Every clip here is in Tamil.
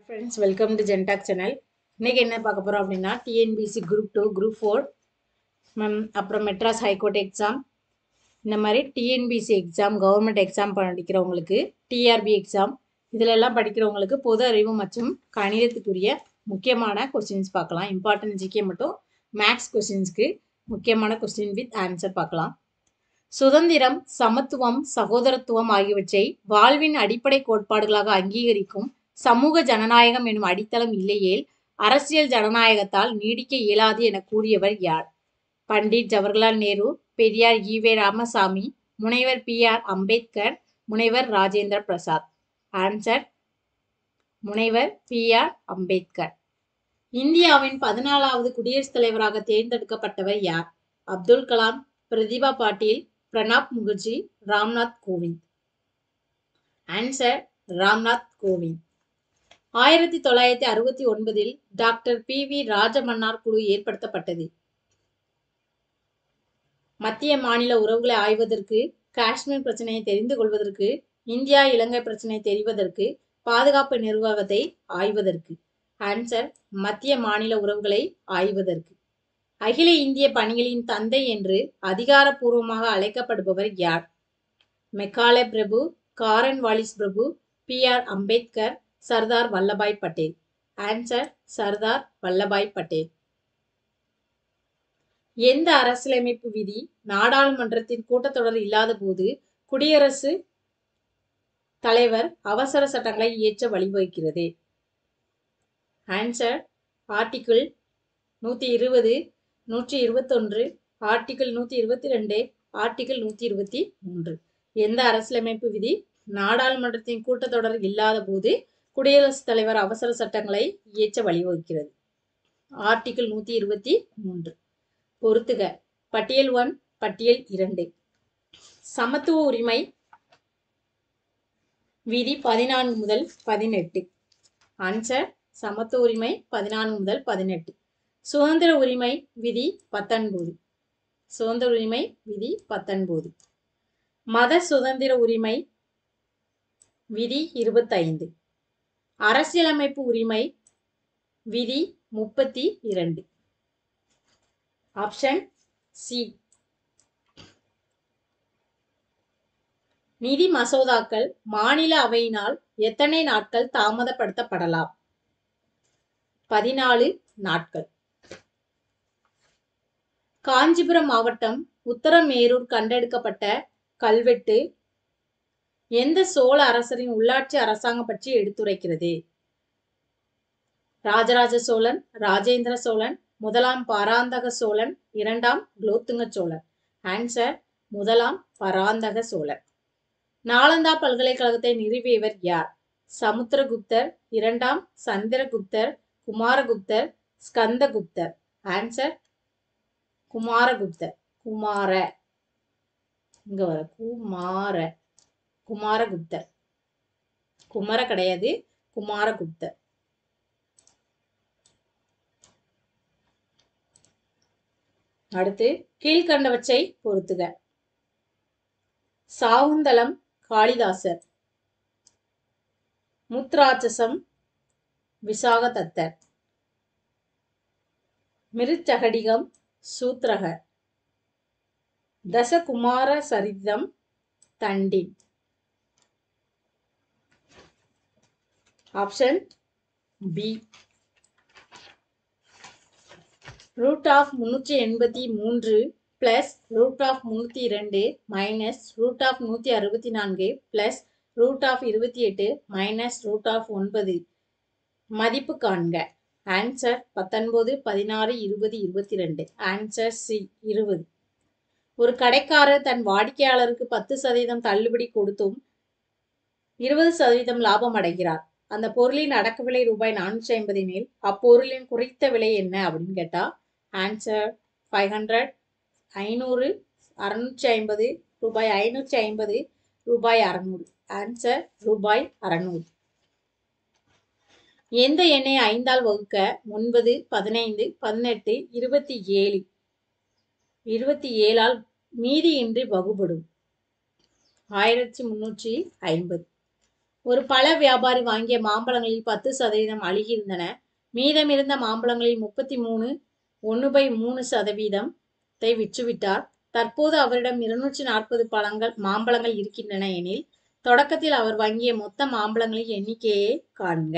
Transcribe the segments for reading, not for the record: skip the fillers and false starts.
ஃப்ரெண்ட்ஸ், வெல்கம் டு ஜென்டாக் சேனல். இன்றைக்கி என்ன பார்க்க போகிறோம் அப்படின்னா, டிஎன்பிசி குரூப் 2, குரூப் 4, அப்புறம் மெட்ராஸ் ஹைகோர்ட் எக்ஸாம், இந்த மாதிரி டிஎன்பிசி எக்ஸாம், கவர்மெண்ட் எக்ஸாம் படிக்கிறவங்களுக்கு, டிஆர்பி எக்ஸாம், இதிலெல்லாம் படிக்கிறவங்களுக்கு பொது அறிவு மற்றும் கணிதத்துக்குரிய முக்கியமான கொஸ்டின்ஸ் பார்க்கலாம். இம்பார்ட்டன்ட் ஜிகே மட்டும் மேக்ஸ் கொஸ்டின்ஸ்க்கு முக்கியமான கொஸ்டின் வித் ஆன்சர் பார்க்கலாம். சுதந்திரம், சமத்துவம், சகோதரத்துவம் ஆகியவற்றை வாழ்வின் அடிப்படை கோட்பாடுகளாக அங்கீகரிக்கும் சமூக ஜனநாயகம் எனும் அடித்தளம் இல்லையேல் அரசியல் ஜனநாயகத்தால் நீடிக்க இயலாது என கூறியவர் யார்? பண்டிட் ஜவஹர்லால் நேரு, பெரியார் ஈவே ராமசாமி, முனைவர் பி.ஆர். அம்பேத்கர், முனைவர் ராஜேந்திர பிரசாத். ஆன்சர் முனைவர் பி.ஆர். அம்பேத்கர். இந்தியாவின் 14வது குடியரசுத் தலைவராக தேர்ந்தெடுக்கப்பட்டவர் யார்? அப்துல் கலாம், பிரதிபா பாட்டீல், பிரணாப் முகர்ஜி, ராம்நாத் கோவிந்த். ஆன்சர் ராம்நாத் கோவிந்த். 1969 டாக்டர் பி.வி. ராஜமன்னார் குழு ஏற்படுத்தப்பட்டது. மத்திய மாநில உறவுகளை ஆய்வதற்கு, காஷ்மீர் பிரச்சனையை தெரிந்து கொள்வதற்கு, இந்தியா இலங்கை பிரச்சனை தெரிவதற்கு, பாதுகாப்பு நிர்வாகத்தை ஆய்வதற்கு. ஆன்சர் மத்திய மாநில உறவுகளை ஆய்வதற்கு. அகில இந்திய பணிகளின் தந்தை என்று அதிகாரப்பூர்வமாக அழைக்கப்படுபவர் யார்? மெக்காலே பிரபு, காரன் வாலிஸ் பிரபு, பி.ஆர். அம்பேத்கர், சர்தார் வல்லபாய் பட்டேல். ஆன்சர் சர்தார் வல்லபாய் பட்டேல். எந்த அரசியலமைப்பு விதி நாடாளுமன்றத்தின் கூட்டத்தொடர் இல்லாத போது குடியரசுத் தலைவர் அவசர சட்டங்களை இயற்ற வழிவகுக்கிறது? Answer article 120, 121, article 122, article 123. எந்த அரசியலமைப்பு விதி நாடாளுமன்றத்தின் கூட்டத்தொடர் இல்லாத போது குடியரசுத் தலைவர் அவசர சட்டங்களை இயற்ற வழிவகுக்கிறது? ஆர்டிகிள் 123. பொறுத்துக. பட்டியல் 1, பட்டியல் 2. சமத்துவ உரிமை விதி 14 முதல் 18. ஆன்சர் சமத்துவ உரிமை 14 முதல் 18. சுதந்திர உரிமை விதி 19. சுதந்திர உரிமை விதி 19. மத சுதந்திர உரிமை விதி 25. அரசியலமைப்பு உரிமை விதி 32. Option C. நிதி மசோதாக்கள் மாநில அவையினால் எத்தனை நாட்கள் தாமதப்படுத்தப்படலாம்? 14 நாட்கள். காஞ்சிபுரம் மாவட்டம் உத்தரமேரூர் கண்டெடுக்கப்பட்ட கல்வெட்டு எந்த சோழ அரசரின் உள்ளாட்சி அரசாங்கம் பற்றி எடுத்துரைக்கிறது? ராஜராஜ சோழன், ராஜேந்திர சோழன், முதலாம் பராந்தக சோழன், இரண்டாம் குலோத்துங்க சோழன். ஆன்சர் முதலாம் பராந்தக சோழன். நாலந்தா பல்கலைக்கழகத்தை நிறுவியவர் யார்? சமுத்திரகுப்தர், இரண்டாம் சந்திரகுப்தர், குமாரகுப்தர், ஸ்கந்தகுப்தர். ஆன்சர் குமாரகுப்தர். குமார இங்க வர குமார குமாரகுப்தர். குமர கிடையாது, குமாரகுப்தர். அடுத்து கீழ்கண்டவற்றை பொறுத்துக. Shakuntalam Kalidasa, முத்ராட்சசம் விசாகதத்தர், மிருச்சகடிகம் சூத்ரகர், Dashakumara Charitam Dandin. Option B. Root of 383 plus root of 302 minus root of 164 plus root of 28 minus root of 9 மதிப்பு காண்க. ஆன்சர் 19, 16, 20, 22. Answer C 20. ஒரு கடைக்காரர் தன் வாடிக்கையாளருக்கு 10% தள்ளுபடி கொடுத்தும் 20% லாபம் அடைகிறார். அந்த பொருளின் அடக்க விலை ரூபாய் 450 எனில் அப்பொருளின் குறித்த விலை என்ன அப்படின்னு கேட்டா ஆன்சர் 500, 500, 650, ரூபாய் 550, ரூபாய் 600. ஆன்சர் ரூபாய் 600. எந்த எண்ணை 5ஆல் வகுக்க 9, 15, 18, 27 27ஆல் மீதியின்றி வகுபடும்? 1350. ஒரு பழ வியாபாரி வாங்கிய மாம்பழங்களில் 10% அழுகியிருந்தன. மீதமிருந்த மாம்பழங்களில் 33 1/3% விற்றுவிட்டார். தற்போது அவரிடம் 240 மாம்பழங்கள் இருக்கின்றன எனில் தொடக்கத்தில் அவர் வாங்கிய மொத்த மாம்பழங்களின் எண்ணிக்கையை காண்க.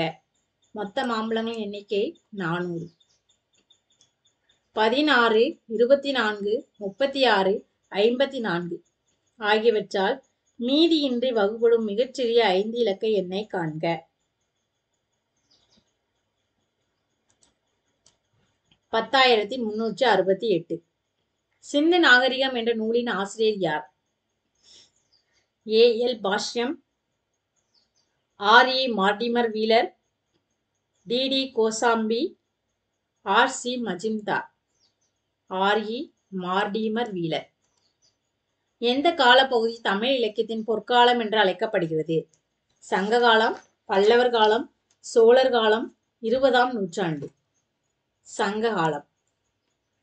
மொத்த மாம்பழங்களின் எண்ணிக்கை 400. 16, 24, 36, 54 ஆகியவற்றால் மீதியின்றி வகுபடும் மிகச்சிறிய 5 இலக்க எண்ணை காண்க. 10,368. சிந்து நாகரிகம் என்ற நூலின் ஆசிரியர் யார்? A L. Basham, R E. Mortimer Wheeler, D D. Kosambi, R C. Majumdar. R E. Mortimer Wheeler. எந்த காலப்பகுதி தமிழ் இலக்கியத்தின் பொற்காலம் என்று அழைக்கப்படுகிறது? சங்ககாலம், பல்லவர் காலம், சோழர் காலம், 20ஆம் நூற்றாண்டு. சங்ககாலம்.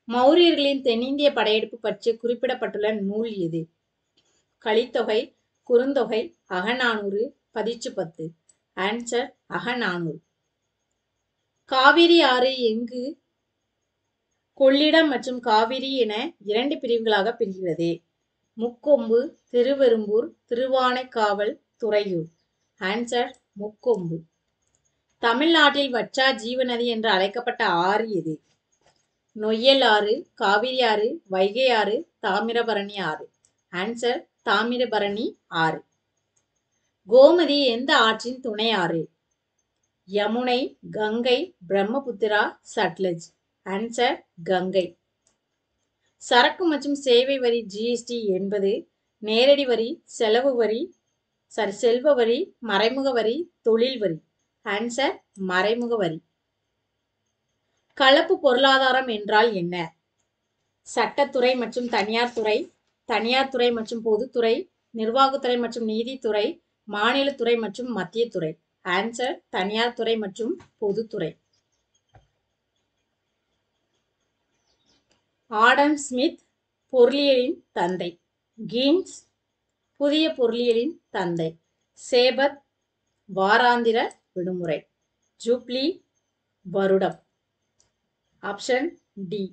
மௌரியர்களின் தென்னிந்திய படையெடுப்பு பற்றி குறிப்பிடப்பட்டுள்ள நூல் எது? கலித்தொகை, குறுந்தொகை, அகநானூறு, பதிற்று10. ஆன்சர் அகநானூறு. காவிரி ஆறு எங்கு கொள்ளிடம் மற்றும் காவிரி என 2 பிரிவுகளாக பிரிகிறது? முக்கொம்பு, திருவெரும்பூர், திருவானைக்காவல், துறையூர். ஆன்சர் முக்கொம்பு. தமிழ்நாட்டில் வற்றா ஜீவநதி என்று அழைக்கப்பட்ட ஆறு எது? நொய்யல் ஆறு, காவிரி ஆறு, வைகை ஆறு, தாமிரபரணி ஆறு. ஆன்சர் தாமிரபரணி ஆறு. கோமதி எந்த ஆற்றின் துணை ஆறு? யமுனை, கங்கை, பிரம்மபுத்திரா, சட்லஜ். ஆன்சர் கங்கை. சரக்கு மற்றும் சேவை வரி ஜிஎஸ்டி என்பது நேரடி வரி, செல்வ வரி, மறைமுக வரி, தொழில் வரி. ஆன்சர் மறைமுக வரி. கலப்பு பொருளாதாரம் என்றால் என்ன? சட்டத்துறை மற்றும் தனியார் துறை, தனியார் துறை மற்றும் பொதுத்துறை, நிர்வாகத்துறை மற்றும் நீதித்துறை, மாநிலத்துறை மற்றும் மத்திய துறை. ஆன்சர் தனியார் துறை மற்றும் பொதுத்துறை. ஆடம் ஸ்மித் பொருளியலின் தந்தை. கீன்ஸ் புதிய பொருளியலின் தந்தை. சேபத் வாராந்திர விடுமுறை. ஜூப்ளி வருடம். Option D.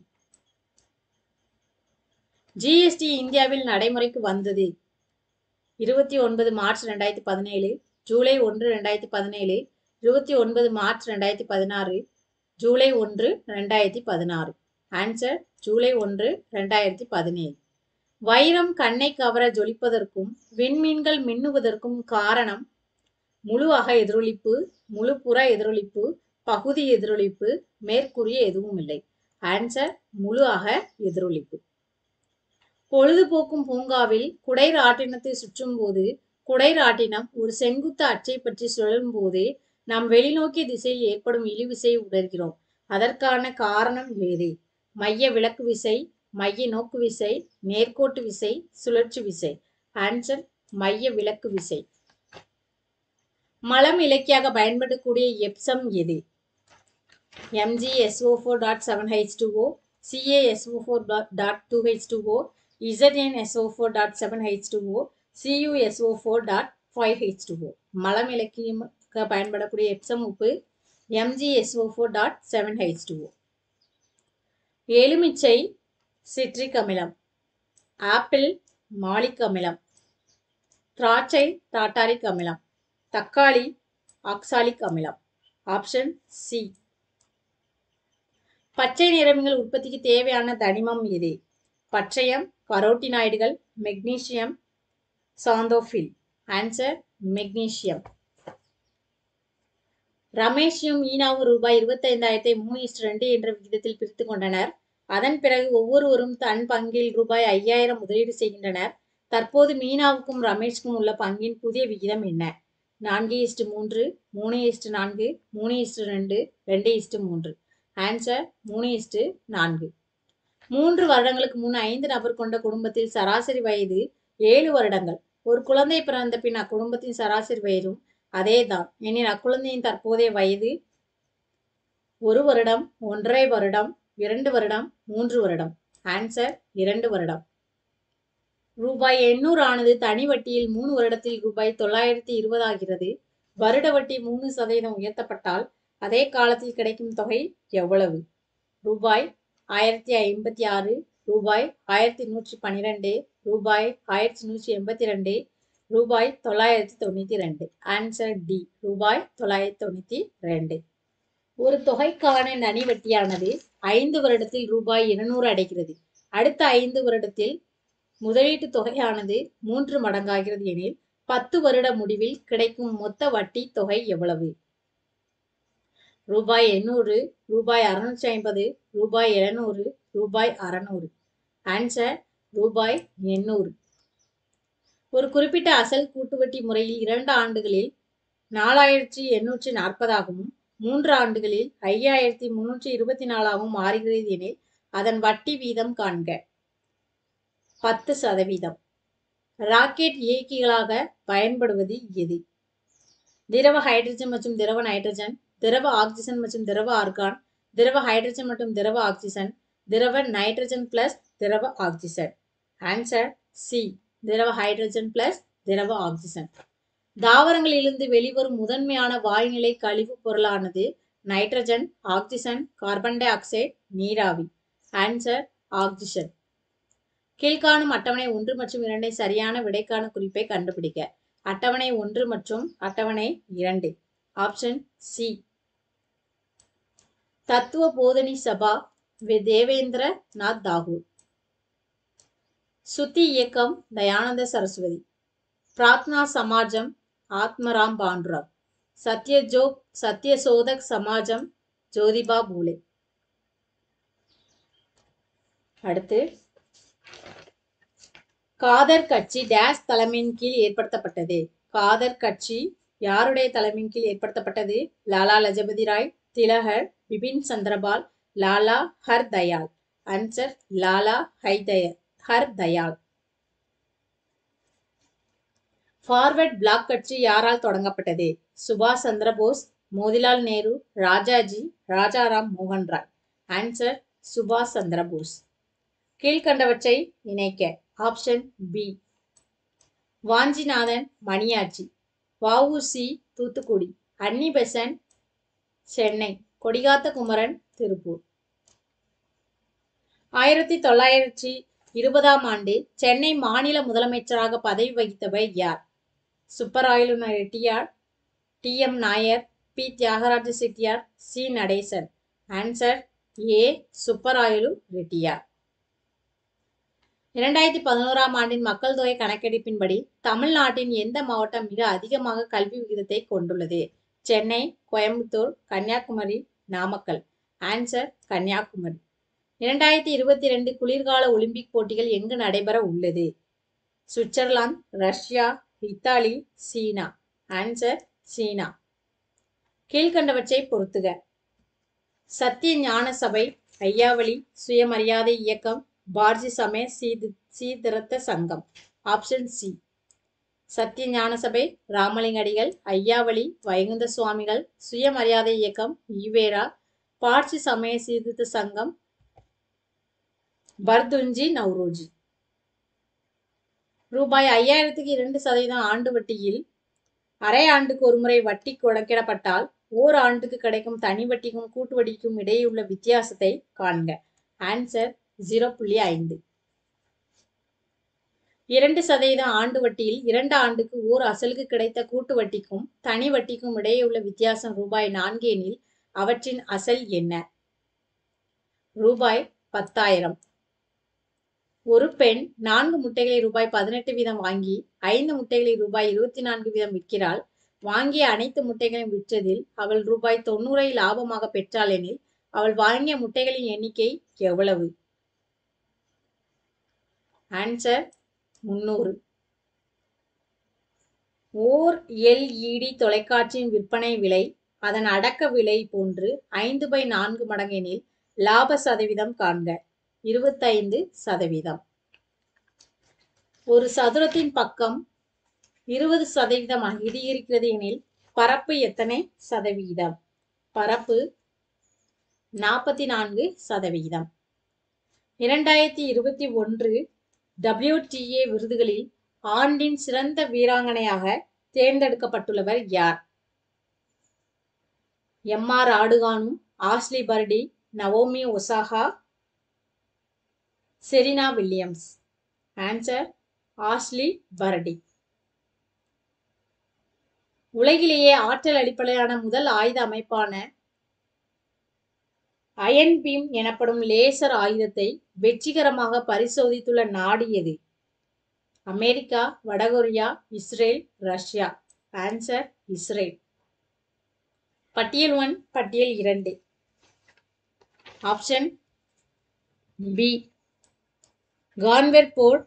ஜிஎஸ்டி இந்தியாவில் நடைமுறைக்கு வந்தது 29 March 2017, July 1, 2017, 29 March 2016, July 1, 2016. Answer July 1, 2017. வைரம் கண்ணை கவர ஜொலிப்பதற்கும் விண்மீன்கள் மின்னுவதற்கும் காரணம் முழு அக எதிரொலிப்பு, முழு புற எதிரொலிப்பு, பகுதி எதிரொலிப்பு, மேற்கூறிய எதுவும் இல்லை. ஆன்சர் முழு அக எதிரொலிப்பு. பொழுதுபோக்கும் பூங்காவில் குடைராட்டினத்தை சுற்றும் போது குடைராட்டினம் ஒரு செங்குத்து அச்சை பற்றி சுழலும் போது நாம் வெளிநோக்கிய திசையில் ஏற்படும் இழுவிசை உணர்கிறோம். அதற்கான காரணம் ஏது? மைய விலக்கு விசை, மைய நோக்கு விசை, நேர்கோட்டு விசை, சுழற்சி விசை. ஆன்சர் மைய விலக்கு விசை. மலம் இலக்கியாக பயன்படக்கூடிய எப்சம் எது? MgSO4.7H2O, CaSO4.2H2O, ZnSO4.7H2O, CuSO4.5H2O. மலம் இலக்கியாக பயன்படக்கூடிய எப்சம் உப்பு MgSO4.7H2O. எலுமிச்சை சிட்ரிக் அமிலம், ஆப்பிள் மாலிக் அமிலம், திராட்சை டாட்டாரிக் அமிலம், தக்காளி ஆக்சாலிக் அமிலம். Option C. பச்சை நிறமிகள் உற்பத்திக்கு தேவையான தனிமம் எது? பச்சையம், கரோட்டினாய்டுகள், மெக்னீசியம், சாந்தோஃபில். Answer magnesium. ரமேஷும் மீனாவும் ரூபாய் 25,000 3:2 என்ற விகிதத்தில் பிரித்து கொண்டனர். அதன் பிறகு ஒவ்வொருவரும் தன் பங்கில் ரூபாய் 5,000 முதலீடு செய்கின்றனர். தற்போது மீனாவுக்கும் ரமேஷுக்கும் உள்ள பங்கின் புதிய விகிதம் என்ன? 4:3, 3:4, 3:2, 2:3. ஆன்சர் 3:4. 3 வருடங்களுக்கு முன் 5 நபர் கொண்ட குடும்பத்தில் சராசரி வயது 7 வருடங்கள். ஒரு குழந்தை பிறந்த பின் அக்குடும்பத்தின் சராசரி வயதும் அதேதான் எனில் அக்குழந்தையின் தற்போதைய வயது 1 வருடம், 1.5 வருடம், 2 வருடம், 3 வருடம். ஆன்சர் 2 வருடம். ரூபாய் 800 ஆனது தனி வட்டியில் 3 வருடத்தில் ரூபாய் 920 ஆகிறது. வருட வட்டி 3% உயர்த்தப்பட்டால் அதே காலத்தில் கிடைக்கும் தொகை எவ்வளவு? ரூபாய் 1056, ரூபாய் 1112, ரூபாய் 1182, ரூபாய் 992. ஆன்சர் டி, ரூபாய் 992. ஒரு தொகைக்கான நனி வட்டியானது 5 வருடத்தில் ரூபாய் 200 அடைகிறது. அடுத்த 5 வருடத்தில் முதலீட்டு தொகையானது 3 மடங்காகிறது எனில் 10 வருட முடிவில் கிடைக்கும் மொத்த வட்டி தொகை எவ்வளவு? ரூபாய் 800, ரூபாய் 650, ரூபாய் 700, ரூபாய் 600. ஆன்சர் ரூபாய் 800. ஒரு குறிப்பிட்ட அசல் கூட்டுவட்டி முறையில் 2 ஆண்டுகளில் 4840 ஆகவும் 3 ஆண்டுகளில் 5324 ஆகவும் மாறுகிறது எனில் அதன் வட்டி வீதம் காண்க. 10%. ராக்கெட் இயக்கிகளாக பயன்படுவது எது? திரவ ஹைட்ரஜன் மற்றும் திரவ நைட்ரஜன், திரவ ஆக்சிஜன் மற்றும் திரவ ஆர்கான், திரவ ஹைட்ரஜன் மற்றும் திரவ ஆக்சிஜன், திரவ நைட்ரஜன் பிளஸ் திரவ ஆக்சிஜன். ஆன்சர் சி, திரவ ஹைட்ரஜன் பிளஸ் திரவ ஆக்சிஜன். தாவரங்களிலிருந்து வெளிவரும் முதன்மையான வாயுநிலை கழிவு பொருளானது nitrogen, oxygen, carbon dioxide, நீராவி. Answer oxygen. கீழ்காணும் அட்டவணை 1 மற்றும் 2 சரியான விடைக்கான குறிப்பை கண்டுபிடிக்க. அட்டவணை 1 மற்றும் அட்டவணை 2. Option C. தத்துவ போதனி சபா தேவேந்திர நாத் தாகூர். சுத்தி இயக்கம் தயானந்த சரஸ்வதி. பிரார்த்தனா சமாஜம் ஆத்மராம் பாண்டுராவ். சத்யசோதக் சமாஜம் ஜோதிபா பூலே. அடுத்து, காதர் கட்சி டேஸ் தலைமையின் கீழ் ஏற்படுத்தப்பட்டது. காதர் கட்சி யாருடைய தலைமையின் கீழ் ஏற்படுத்தப்பட்டது? Lala Lajpat Rai, Tilak, Bipin Chandra Pal, Lala Har Dayal. Answer Lala Har Dayal. Forward bloc கட்சி யாரால் தொடங்கப்பட்டது? சுபாஷ் சந்திரபோஸ், மோதிலால் நேரு, ராஜாஜி, ராஜாராம் மோகன் ராய். ஆன்சர் சுபாஷ் சந்திரபோஸ். கீழ்கண்டவற்றை இணைக்க. Option B. Vanchinathan Maniyachi, V O C. Thoothukudi, Annie Besant Chennai, Kodikatha Kumaran Tiruppur. 1920ஆம் ஆண்டு சென்னை மாநில முதலமைச்சராக பதவி வகித்தவர் யார்? Subbarayalu Reddiar, T M. Nair, P. Thyagaraja Chettiar, C. Natesan. Answer A, Subbarayalu Reddiar. 2011ஆம் ஆண்டின் மக்கள் தொகை கணக்கெடுப்பின்படி தமிழ்நாட்டின் எந்த மாவட்டம் மிக அதிகமாக கல்வி விகிதத்தை கொண்டுள்ளது? சென்னை, கோயம்புத்தூர், கன்னியாகுமரி, நாமக்கல். ஆன்சர் கன்னியாகுமரி. 2022 குளிர்கால ஒலிம்பிக் போட்டிகள் எங்கு நடைபெற உள்ளது? சுவிட்சர்லாந்து, ரஷ்யா, இத்தாலி, சீனா. ஆன்சர் சீனா. கீழ்கண்டவற்றை பொறுத்துக. சத்திய ஞான சபை, ஐயாவளி, சுயமரியாதை இயக்கம், பார்சி சமய சீர்திருத்த சங்கம். Option C. சத்திய ஞான சபை ராமலிங்கடிகள், ஐயாவளி வைகுந்த சுவாமிகள், சுயமரியாதை இயக்கம் ஈவேரா, பார்சி சமய சீர்திருத்த சங்கம் பர்துஞ்சி நவ்ரோஜி. ரூபாய் 5000க்கு 2% ஆண்டு வட்டியில் அரை ஆண்டுக்கு ஒருமுறை வட்டி கணக்கிடப்பட்டால் ஓர் ஆண்டுக்கு கிடைக்கும் தனி வட்டிக்கும் கூட்டு வட்டிக்கும் இடையே உள்ள வித்தியாசத்தை காண்க. ஆன்சர் 0.5. 2% ஆண்டு வட்டியில் 2 ஆண்டுக்கு ஓர் அசலுக்கு கிடைத்த கூட்டு வட்டிக்கும் தனி வட்டிக்கும் இடையே உள்ள வித்தியாசம் ரூபாய் 4 எனில் அவற்றின் அசல் என்ன? ரூபாய் 10,000. ஒரு பெண் 4 முட்டைகளை ரூபாய் 18 வீதம் வாங்கி 5 முட்டைகளை ரூபாய் 24 வீதம் விற்கிறாள். வாங்கிய அனைத்து முட்டைகளையும் விற்றதில் அவள் ரூபாய் 90 லாபமாக பெற்றாள் எனில் அவள் வாங்கிய முட்டைகளின் எண்ணிக்கை எவ்வளவு? ஆன்சர் 300. ஓர் LED தொலைக்காட்சியின் விற்பனை விலை அதன் அடக்க விலை போன்று 5/4 மடங்கு எனில் லாப சதவீதம் காண்க. 25%. ஒரு சதுரத்தின் பக்கம் 20% அதிகரிக்கிறது எனில் பரப்பு எத்தனை சதவீதம்? பரப்பு 44%. 2021 WTA விருதுகளில் ஆண்டின் சிறந்த வீராங்கனையாக தேர்ந்தெடுக்கப்பட்டுள்ளவர் யார்? Emma. Raducanu, Ashleigh Barty, Naomi Osaka, Serena Williams. Answer Ashleigh Barty. உலகிலேயே ஆற்றல் அடிப்படையிலான முதல் ஆயுத அமைப்பான அயன் பீம் எனப்படும் லேசர் ஆயுதத்தை வெற்றிகரமாக பரிசோதித்துள்ள நாடு எது? அமெரிக்கா, வடகொரியா, இஸ்ரேல், ரஷ்யா. Answer Israel. பட்டியல் 1, பட்டியல் 2. Option B. கான்வர் போர்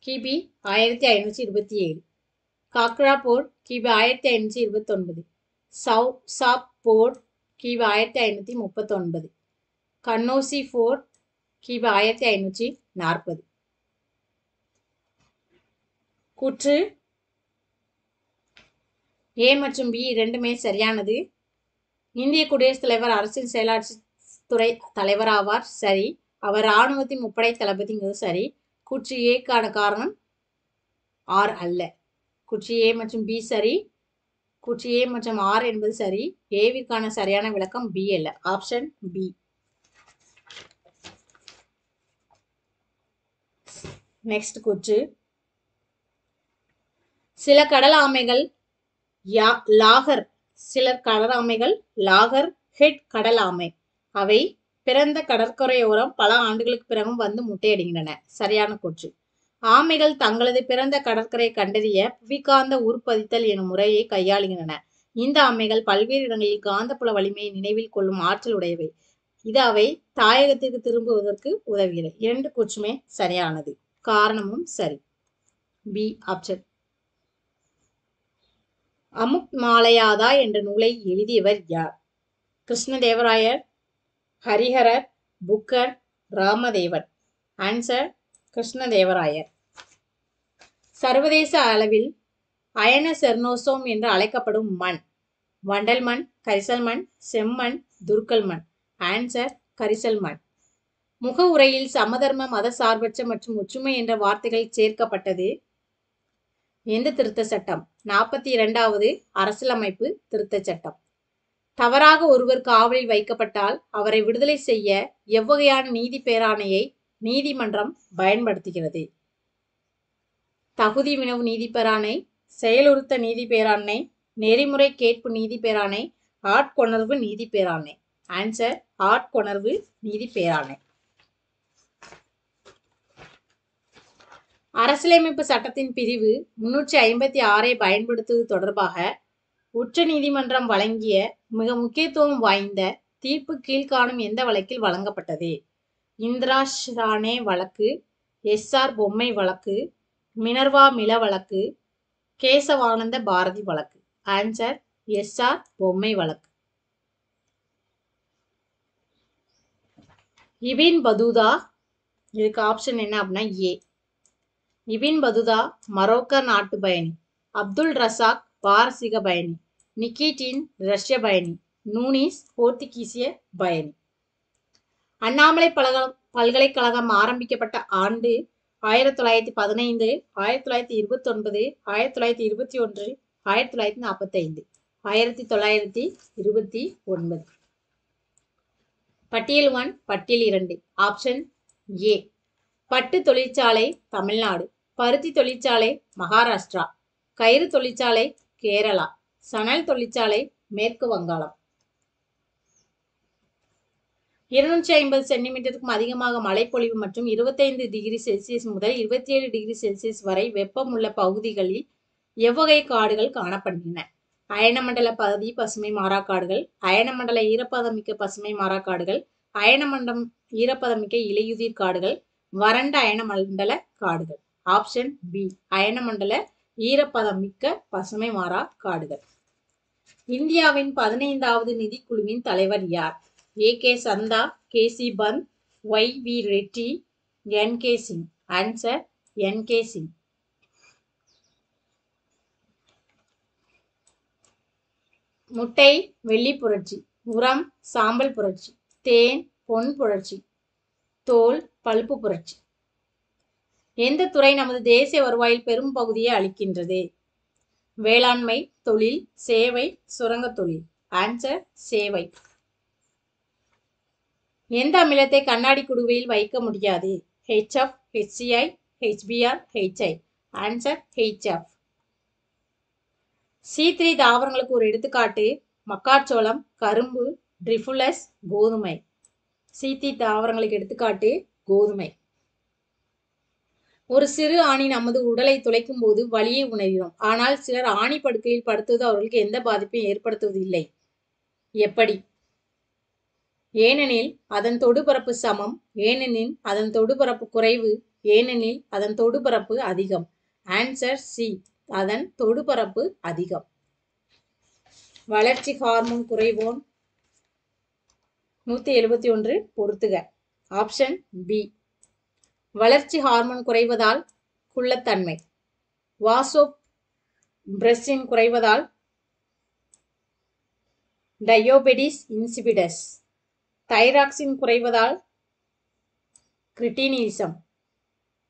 கிபி 1527, காக்ரா போர் கிபி 1529, சவுசாப் போர் கிபி 1539, கன்னோசி போர் கிபி 1540. கூற்று ஏ மற்றும் பி இரண்டுமே சரியானது. இந்திய குடியரசுத் தலைவர் அரசின் செயலாட்சி துறை தலைவர் ஆவார். சரி. அவர் இராணுவத்தின் முப்படை தளபதிங்கிறது சரி. கூற்று ஏக்கான காரணம் ஆர் அல்ல. கூற்று ஏ மற்றும் பி சரி. கூற்று ஏ மற்றும் ஆர் என்பது சரி. ஏவிற்கான சரியான விளக்கம் பி அல்ல. Option B. நெக்ஸ்ட் கூற்று சில கடல் ஆமைகள் லாகர் ஹெட் கடல் ஆமை. அவை பிறந்த கடற்கரையோரம் பல ஆண்டுகளுக்கு பிறகும் வந்து முட்டையிடுகின்றன. சரியான கூற்று. ஆமைகள் தங்களது பிறந்த கடற்கரையை கண்டறிய புவிகாந்த உருப்பதித்தல் எனும் முறையை கையாளுகின்றன. இந்த ஆமைகள் பல்வேறு இடங்களில் காந்தப்புல வலிமையை நினைவில் கொள்ளும் ஆற்றல் உடையவை. இது அவை தாயகத்திற்கு திரும்புவதற்கு உதவுகிறது. 2 கூற்றுமே சரியானது. காரணமும் சரி. B option. அமுக் மாலையாதா என்ற நூலை எழுதியவர் யார்? கிருஷ்ணதேவராயர், ஹரிஹரர், புக்கர், ராமதேவன். ஆன்சர் கிருஷ்ணதேவராயர். சர்வதேச அளவில் அயன செர்னோசோம் என்று அழைக்கப்படும் மண் வண்டல் மண், கரிசல் மண், செம்மண், துர்க்கல் மண். ஆன்சர் கரிசல் மண். முக உரையில் சமதர்ம, மத சார்பற்ற மற்றும் ஒற்றுமை என்ற வார்த்தைகள் சேர்க்கப்பட்டது எந்த திருத்த சட்டம்? 42வது அரசியலமைப்பு திருத்த சட்டம். தவறாக ஒருவர் காவலில் வைக்கப்பட்டால் அவரை விடுதலை செய்ய எவ்வகையான நீதி பேராணையை நீதிமன்றம் பயன்படுத்துகிறது? தகுதி வினவு நீதி பேராணை, செயலுறுத்த நீதி பேராணை, நெறிமுறை கேட்பு நீதி பேராணை, ஆட்கொணர்வு நீதி பேராணை. ஆன்சர் ஆட்கொணர்வு நீதி பேராணை. அரசியலமைப்பு சட்டத்தின் பிரிவு 356 பயன்படுத்துவது தொடர்பாக உச்ச நீதிமன்றம் வழங்கிய மிக முக்கியத்துவம் வாய்ந்த தீர்ப்பு கீழ்காணும் எந்த வழக்கில் வழங்கப்பட்டது? இந்திரா ஷானே வழக்கு, எஸ்.ஆர். பொம்மை வழக்கு, மினர்வா மில வழக்கு, கேசவானந்த பாரதி வழக்கு. Answer SR. பொம்மை வழக்கு. இபின் பதூதா, இதுக்கு ஆப்ஷன் என்ன அப்படின்னா ஏ. இபின் பதூதா மரோக்க நாட்டு பயணி, அப்துல் ரசாக் பாரசீக பயணி, நிக்கீட்டின் ரஷ்ய பயணி, நூனிஸ் போர்த்துகீசிய பயணி. அண்ணாமலை பல்கலைக்கழகம் ஆரம்பிக்கப்பட்ட ஆண்டு 1915, 1929, 1921, 1945. 1929. பட்டியல் 1, பட்டியல் 2. Option A. பட்டு தொழிற்சாலை தமிழ்நாடு, பருத்தி தொழிற்சாலை மகாராஷ்டிரா, கயிறு தொழிற்சாலை கேரளா, சணல் தொழிற்சாலை மேற்கு வங்காளம். 250 சென்டிமீட்டருக்கும் அதிகமாக மழைப்பொழிவு மற்றும் 25 டிகிரி செல்சியஸ் முதல் 27 டிகிரி செல்சியஸ் வரை வெப்பம் உள்ள பகுதிகளில் எவ்வகை காடுகள் காணப்படுகின்றன? அயனமண்டல பகுதி பசுமை மாறாக்காடுகள், அயனமண்டல ஈரப்பதமிக்க பசுமை மாறாக்காடுகள், அயனமண்டம் ஈரப்பதமிக்க இலையுதிர் காடுகள், வறண்ட அயனமண்டல காடுகள். ஆப்ஷன் பி அயனமண்டல ஈரப்பதமிக்க பசுமை மாறா காடுகள். இந்தியாவின் 15வது நிதிக்குழுவின் தலைவர் யார்? ஏ.கே. சந்தா, KC. Bandh, ஒய்.வி. Reddy, NK. Singh. Answer NK. Singh. முட்டை வெள்ளி புரட்சி, உரம் சாம்பல் புரட்சி, தேன் பொன் புரட்சி, தோல் பல்பு புரட்சி. எந்த துறை நமது தேசிய வருவாயில் பெரும் பகுதியை அளிக்கின்றது? வேளாண்மை, தொழில், சேவை, சுரங்க தொழில். ஆன்சர் சேவை. எந்த அமிலத்தை கண்ணாடி குடுவையில் வைக்க முடியாது? HF, HCl, HBr, HI. Answer HF. C3 தாவரங்களுக்கு ஒரு எடுத்துக்காட்டு மக்காச்சோளம், கரும்பு, ட்ரிஃபுலஸ், கோதுமை. C3 தாவரங்களுக்கு எடுத்துக்காட்டு கோதுமை. ஒரு சிறு ஆணி நமது உடலை துளைக்கும் போது வலியை உணர்கிறோம். ஆனால் சிலர் ஆணி படுக்கையில் படுத்துவது அவர்களுக்கு எந்த பாதிப்பையும் ஏற்படுத்துவதில்லை. எப்படி? ஏனெனில் அதன் தொடுபரப்பு சமம், ஏனெனில் அதன் தொடுபரப்பு குறைவு, ஏனெனில் அதன் தொடுபரப்பு அதிகம். ஆன்சர் சி, அதன் தொடுபரப்பு அதிகம். வளர்ச்சி ஹார்மோன் குறைவோன் 171 பொறுத்துக. Option B. வளர்ச்சி ஹார்மோன் குறைவதால் குள்ளத்தன்மை. வாசோபிரெஸ்ஸின் குறைவதால் டயோபெடிஸ் இன்சிபிடஸ். தைராக்சின் குறைவதால் கிரிட்டினிசம்.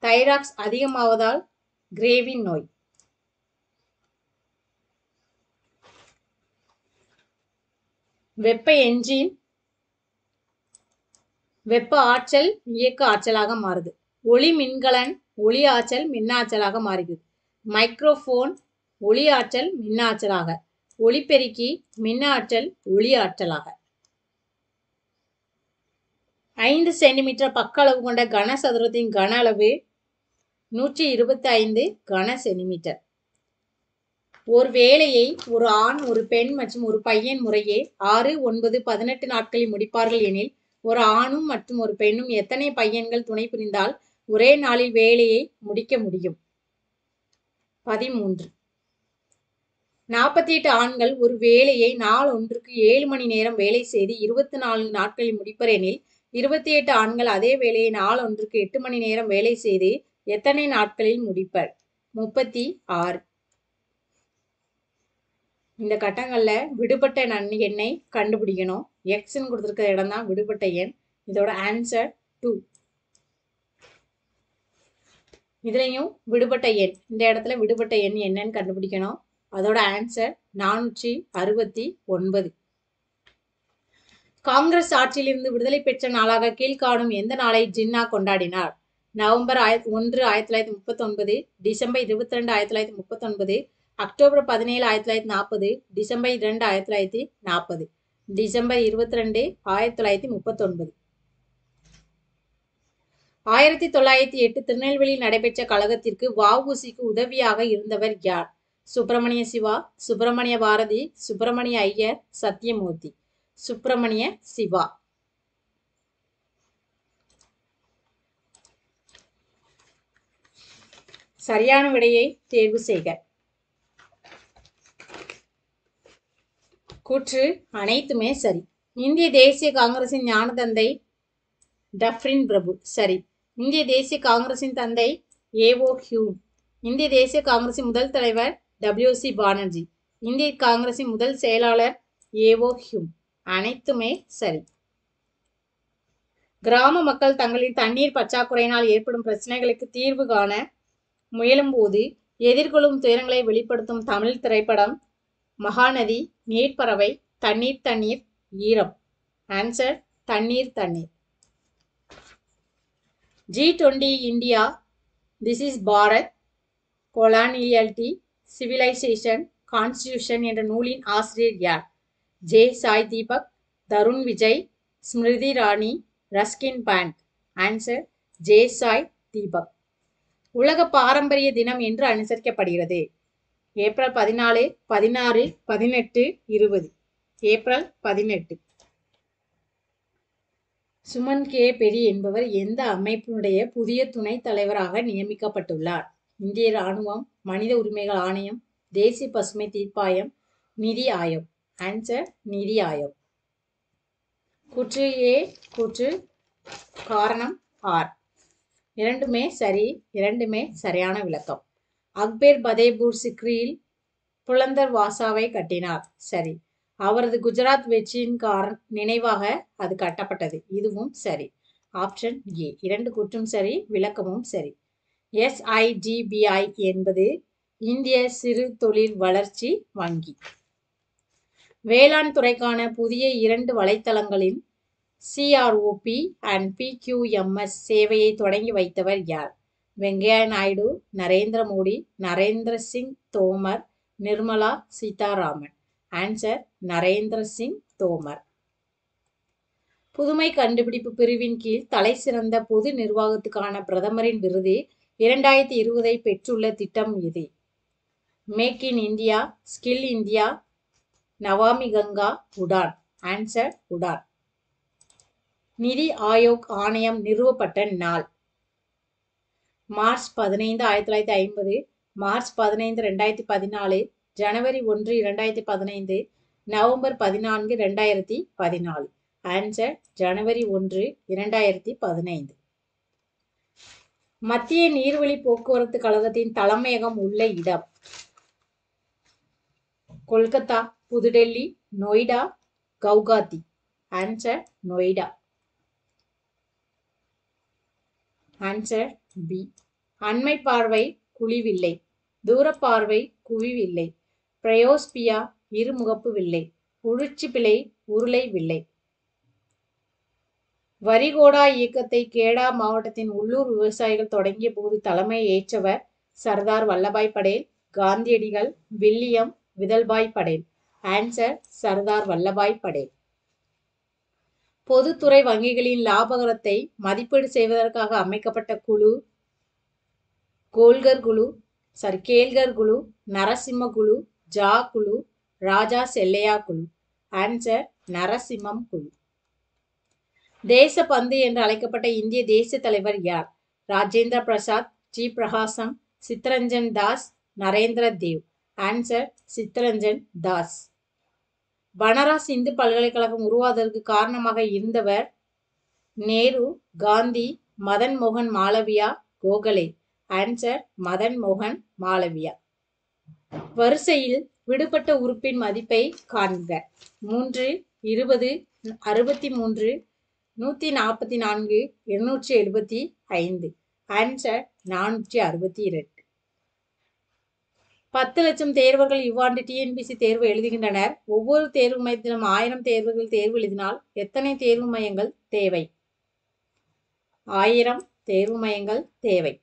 தைராக்ஸ் அதிகமாவதால் கிரேவின் நோய். வெப்ப என்ஜின் வெப்ப ஆற்றல் இயக்க ஆற்றலாக மாறுது. ஒளி மின்கலன் ஒளி ஆற்றல் மின்னாற்றலாக மாறுகிறது. மைக்ரோஃபோன் ஒளி ஆற்றல் மின்னாற்றலாக. ஒளிப்பெருக்கி மின்னாற்றல் ஒளி ஆற்றலாக. 5 சென்டிமீட்டர் பக்க அளவு கொண்ட கனசதுரத்தின் கன அளவு 125 கன சென்டிமீட்டர். ஒரு வேலையை ஒரு ஆண், ஒரு பெண் மற்றும் ஒரு பையன் முறையே 6, 9, 18 நாட்களில் முடிப்பார்கள் எனில் ஒரு ஆணும் மற்றும் ஒரு பெண்ணும் எத்தனை பையன்கள் துணை புரிந்தால் ஒரே நாளில் வேலையை முடிக்க முடியும்? 13. 48 ஆண்கள் ஒரு வேலையை நாள் ஒன்றுக்கு 7 மணி நேரம் வேலை செய்து 24 நாட்களில் முடிப்பர் எனில் 28 ஆண்கள் அதே வேலையை நாள் ஒன்றுக்கு 8 மணி நேரம் வேலை செய்து எத்தனை நாட்களில் முடிப்பர்? 36. இந்த கட்டங்கள்ல விடுபட்ட எண்ணை கண்டுபிடிக்கணும். எக்ஸ்ன்னு கொடுத்துருக்க இடம் தான் விடுபட்ட எண். இதோட ஆன்சர் 2. இதுலயும் விடுபட்ட எண், இந்த இடத்துல விடுபட்ட எண் என்னன்னு கண்டுபிடிக்கணும். அதோட ஆன்சர் 469. காங்கிரஸ் ஆட்சியிலிருந்து விடுதலை பெற்ற நாளாக கீழ்காணும் எந்த நாளை ஜின்னா கொண்டாடினார்? November 1, 1939, December 22, 1939, October 17, 1940, December 2, 1940, December 22, 1939. 1908 திருநெல்வேலியில் நடைபெற்ற கழகத்திற்கு வ.உ.சிக்கு உதவியாக இருந்தவர் யார்? சுப்பிரமணிய சிவா, சுப்பிரமணிய பாரதி, சுப்பிரமணிய ஐயர், சத்தியமூர்த்தி. சுப்பிரமணிய சிவா. சரியான விடையை தேர்வு செய்க. கூற்று அனைத்துமே சரி. இந்திய தேசிய காங்கிரசின் ஞான தந்தை டஃப்ரின் பிரபு. சரி. இந்திய தேசிய காங்கிரசின் தந்தை ஏ.ஓ. ஹியூம். இந்திய தேசிய காங்கிரசின் முதல் தலைவர் W.C. பானர்ஜி. இந்திய காங்கிரசின் முதல் செயலாளர் ஏ.ஓ. ஹியூம். அனைத்துமே சரி. கிராம மக்கள் தங்களின் தண்ணீர் பற்றாக்குறையினால் ஏற்படும் பிரச்சனைகளுக்கு தீர்வு காண முயலும் போது எதிர்கொள்ளும் துயரங்களை வெளிப்படுத்தும் தமிழ் திரைப்படம் மகாநதி, நீர்ப்பறவை, தண்ணீர் தண்ணீர், ஈரம். ஆன்சர் தண்ணீர் தண்ணீர். G20 India, this is Bharat, coloniality, civilisation, constitution என்ற நூலின் ஆசிரியர் யார்? J. Sai Deepak, Tarun Vijay, Smriti Irani, Ruskin Bond. Answer J. Sai Deepak. உலக பாரம்பரிய தினம் என்று அனுசரிக்கப்படுகிறது? April 14, 16, 18, 20. April 18. Suman K. Bery என்பவர் எந்த அமைப்பினுடைய புதிய துணைத் தலைவராக நியமிக்கப்பட்டுள்ளார்? இந்திய இராணுவம், மனித உரிமைகள் ஆணையம், தேசிய பசுமை தீர்ப்பாயம், நிதி ஆயோக். ஆன்சர் நிதி ஆயோக். கூற்று ஏ, கூற்று காரணம் ஆர். இரண்டுமே சரி, இரண்டுமே சரியான விளக்கம். அக்பர் பதேபூர் சிக்ரியில் புலந்தர் வாசாவை கட்டினார். சரி. அவரது குஜராத் வெற்றியின் நினைவாக அது கட்டப்பட்டது. இதுவும் சரி. Option A. 2 கூற்றும் சரி, விளக்கமும் சரி. SIDBI என்பது இந்திய சிறு தொழில் வளர்ச்சி வங்கி. வேளாண் துறைக்கான புதிய 2 வலைத்தளங்களின் CROP and PQMS சேவையை தொடங்கி வைத்தவர் யார்? வெங்கையா நாயுடு, நரேந்திர மோடி, நரேந்திர சிங் தோமர், நிர்மலா சீதாராமன். ஆன்சர் நரேந்திர சிங் தோமர். புதுமை கண்டுபிடிப்பு பிரிவின் கீழ் தலை சிறந்த பொது நிர்வாகத்துக்கான பிரதமரின் விருது 2020 பெற்றுள்ள திட்டம் எது? Make in India, skill India, Namami Ganga, Udan. Answer Udan. NITI Aayog ஆணையம் நிறுவப்பட்ட நாள் மார்ச் 15, 1950, மார்ச் 15, 2014, ஜனவரி 1, 2015, நவம்பர் 14, 2014. ஆன்சர் ஜனவரி 1, 2015. மத்திய நீர்வழி போக்குவரத்து கழகத்தின் தலைமையகம் உள்ள இடம் Kolkata, New Delhi, Noida, Guwahati. Answer Noida. Answer B. அண்மை பார்வை குழிவில்லை, தூரப்பார்வை குவிவில்லை, பிரயோஸ்பியா இருமுகப்பு வில்லை, உழிச்சி பிழை உருளை வில்லை. வரிகோடா இயக்கத்தை கேடா மாவட்டத்தின் உள்ளூர் விவசாயிகள் தொடங்கிய போது தலைமை ஏற்றவர் சர்தார் வல்லபாய் படேல், காந்தியடிகள், வில்லியம் விதல்பாய் படேல். ஆன்சர் சர்தார் வல்லபாய் படேல். பொதுத்துறை வங்கிகளின் லாபகரத்தை மதிப்பீடு செய்வதற்காக அமைக்கப்பட்ட குழு கேல்கர் குழு, நரசிம்ம குழு, ஜா குழு, ராஜா செல்லையா குழு. ஆன்சர் நரசிம்மம் குழு. தேசபந்து என்று அழைக்கப்பட்ட இந்திய தேசிய தலைவர் யார்? ராஜேந்திர பிரசாத், ஜி பிரகாசம், சித்தரஞ்சன் தாஸ், நரேந்திர தேவ். ஆன்சர் சித்தரஞ்சன் தாஸ். பனாரஸ் இந்து பல்கலைக்கழகம் உருவாவதற்கு காரணமாக இருந்தவர் நேரு, காந்தி, மதன் மோகன் மாளவியா, கோகலே. ஆன்சர் மதன் மோகன் மாளவியா. வரிசையில் விடுபட்ட உறுப்பின் மதிப்பை காண்க. 3, 20, 63, 144, 275. ஆன்சர் 462. 10 லட்சம் தேர்வர்கள் இவ்வாண்டு டிஎன்பிசி தேர்வு எழுதுகின்றனர். ஒவ்வொரு தேர்வு மையத்திலும் 1000 தேர்வர்கள் தேர்வு எழுதினால் எத்தனை தேர்வு மையங்கள் தேவை? 1000 தேர்வு மையங்கள் தேவை.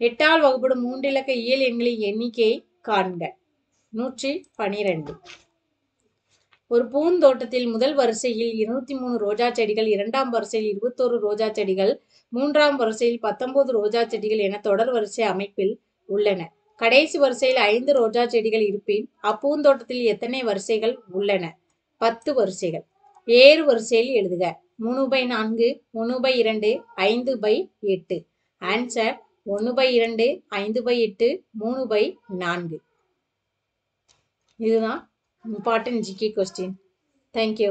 8ஆல் வகுப்படும் 3 இலக்க இயல் எண்களின் எண்ணிக்கையை காண்க. 112. ஒரு பூந்தோட்டத்தில் முதல் வரிசையில் 203 ரோஜா செடிகள், 2ஆம் வரிசையில் 21 ரோஜா செடிகள், 3ஆம் வரிசையில் 19 ரோஜா செடிகள் என தொடர் வரிசை அமைப்பில் உள்ளன. கடைசி வரிசையில் 5 ரோஜா செடிகள் இருப்பின் அப்பூந்தோட்டத்தில் எத்தனை வரிசைகள் உள்ளன? 10 வரிசைகள். ஏறு வரிசையில் எழுதுக. 3/4, 3/2, 5/8. ஆன்சர் 1/2, 5/8, 3/4. இதுதான் இம்பார்ட்டன்ட் ஜிகே கொஸ்டின். தேங்க்யூ.